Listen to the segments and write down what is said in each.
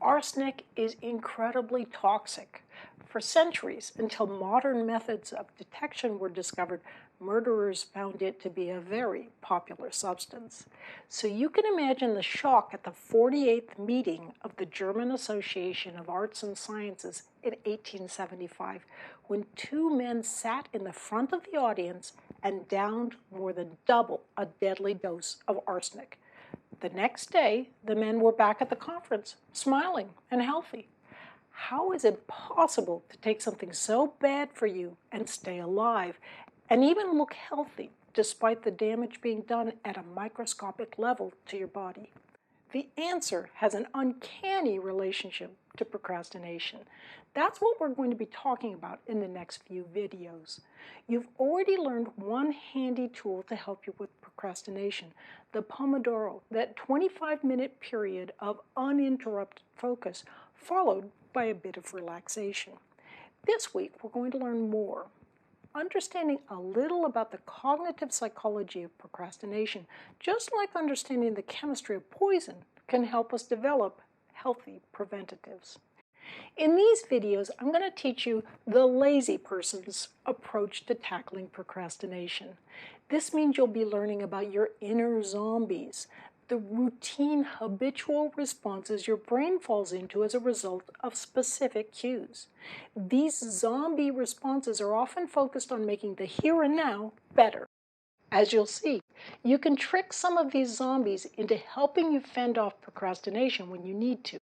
Arsenic is incredibly toxic. For centuries, until modern methods of detection were discovered, murderers found it to be a very popular substance. So you can imagine the shock at the 48th meeting of the German Association of Arts and Sciences in 1875, when two men sat in the front of the audience and downed more than double a deadly dose of arsenic. The next day, the men were back at the conference, smiling and healthy. How is it possible to take something so bad for you and stay alive, and even look healthy, despite the damage being done at a microscopic level to your body? The answer has an uncanny relationship to procrastination. That's what we're going to be talking about in the next few videos. You've already learned one handy tool to help you with procrastination, the Pomodoro, that 25-minute period of uninterrupted focus, followed by a bit of relaxation. This week, we're going to learn more. Understanding a little about the cognitive psychology of procrastination, just like understanding the chemistry of poison, can help us develop healthy preventatives. In these videos, I'm going to teach you the lazy person's approach to tackling procrastination. This means you'll be learning about your inner zombies, the routine, habitual responses your brain falls into as a result of specific cues. These zombie responses are often focused on making the here and now better. As you'll see, you can trick some of these zombies into helping you fend off procrastination when you need to.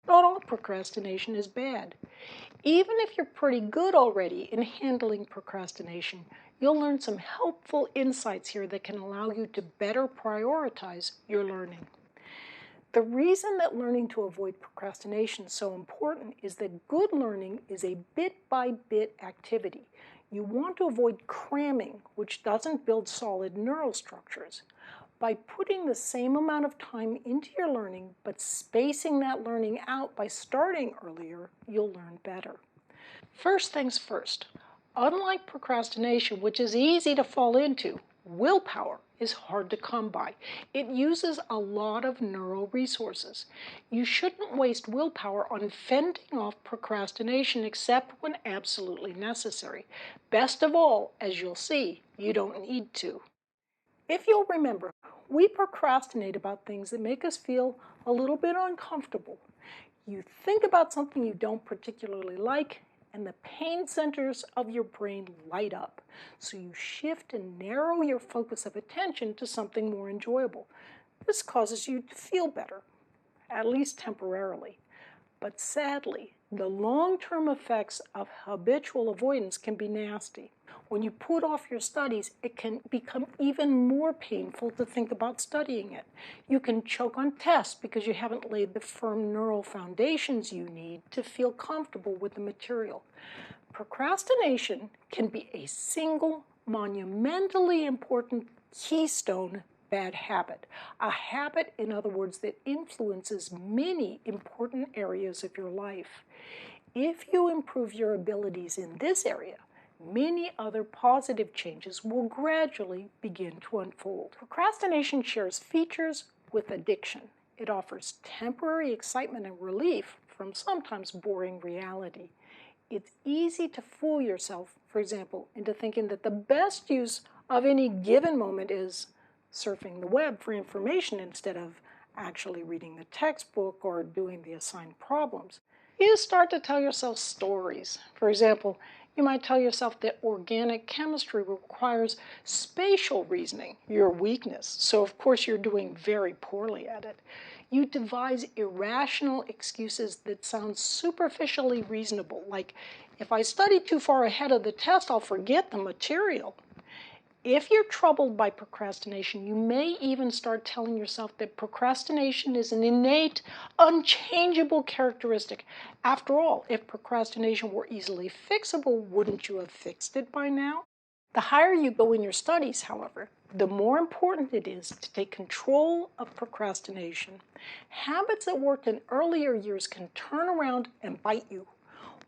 Not all procrastination is bad. Even if you're pretty good already in handling procrastination, you'll learn some helpful insights here that can allow you to better prioritize your learning. The reason that learning to avoid procrastination is so important is that good learning is a bit-by-bit activity. You want to avoid cramming, which doesn't build solid neural structures. By putting the same amount of time into your learning, but spacing that learning out by starting earlier, you'll learn better. First things first, unlike procrastination, which is easy to fall into, willpower is hard to come by. It uses a lot of neural resources. You shouldn't waste willpower on fending off procrastination except when absolutely necessary. Best of all, as you'll see, you don't need to. If you'll remember, we procrastinate about things that make us feel a little bit uncomfortable. You think about something you don't particularly like, and the pain centers of your brain light up. So you shift and narrow your focus of attention to something more enjoyable. This causes you to feel better, at least temporarily. But sadly, the long-term effects of habitual avoidance can be nasty. When you put off your studies, it can become even more painful to think about studying it. You can choke on tests because you haven't laid the firm neural foundations you need to feel comfortable with the material. Procrastination can be a single, monumentally important keystone bad habit. A habit, in other words, that influences many important areas of your life. If you improve your abilities in this area, many other positive changes will gradually begin to unfold. Procrastination shares features with addiction. It offers temporary excitement and relief from sometimes boring reality. It's easy to fool yourself, for example, into thinking that the best use of any given moment is surfing the web for information instead of actually reading the textbook or doing the assigned problems. You start to tell yourself stories. For example, you might tell yourself that organic chemistry requires spatial reasoning, your weakness, so of course you're doing very poorly at it. You devise irrational excuses that sound superficially reasonable, like, if I study too far ahead of the test, I'll forget the material. If you're troubled by procrastination, you may even start telling yourself that procrastination is an innate, unchangeable characteristic. After all, if procrastination were easily fixable, wouldn't you have fixed it by now? The higher you go in your studies, however, the more important it is to take control of procrastination. Habits that worked in earlier years can turn around and bite you.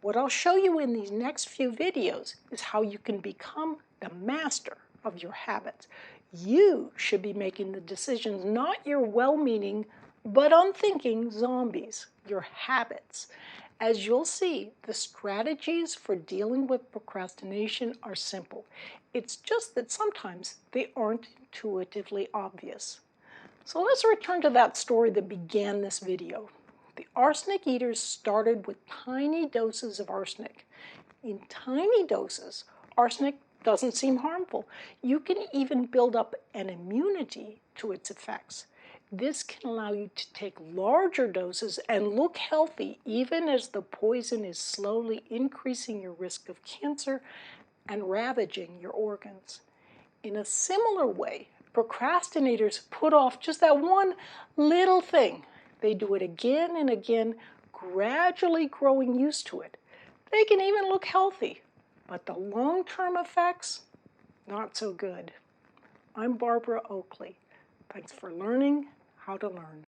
What I'll show you in these next few videos is how you can become the master of your habits. You should be making the decisions, not your well-meaning, but unthinking zombies, your habits. As you'll see, the strategies for dealing with procrastination are simple. It's just that sometimes they aren't intuitively obvious. So let's return to that story that began this video. The arsenic eaters started with tiny doses of arsenic. In tiny doses, arsenic doesn't seem harmful. You can even build up an immunity to its effects. This can allow you to take larger doses and look healthy even as the poison is slowly increasing your risk of cancer and ravaging your organs. In a similar way, procrastinators put off just that one little thing. They do it again and again, gradually growing used to it. They can even look healthy, but the long-term effects, not so good. I'm Barbara Oakley. Thanks for learning how to learn.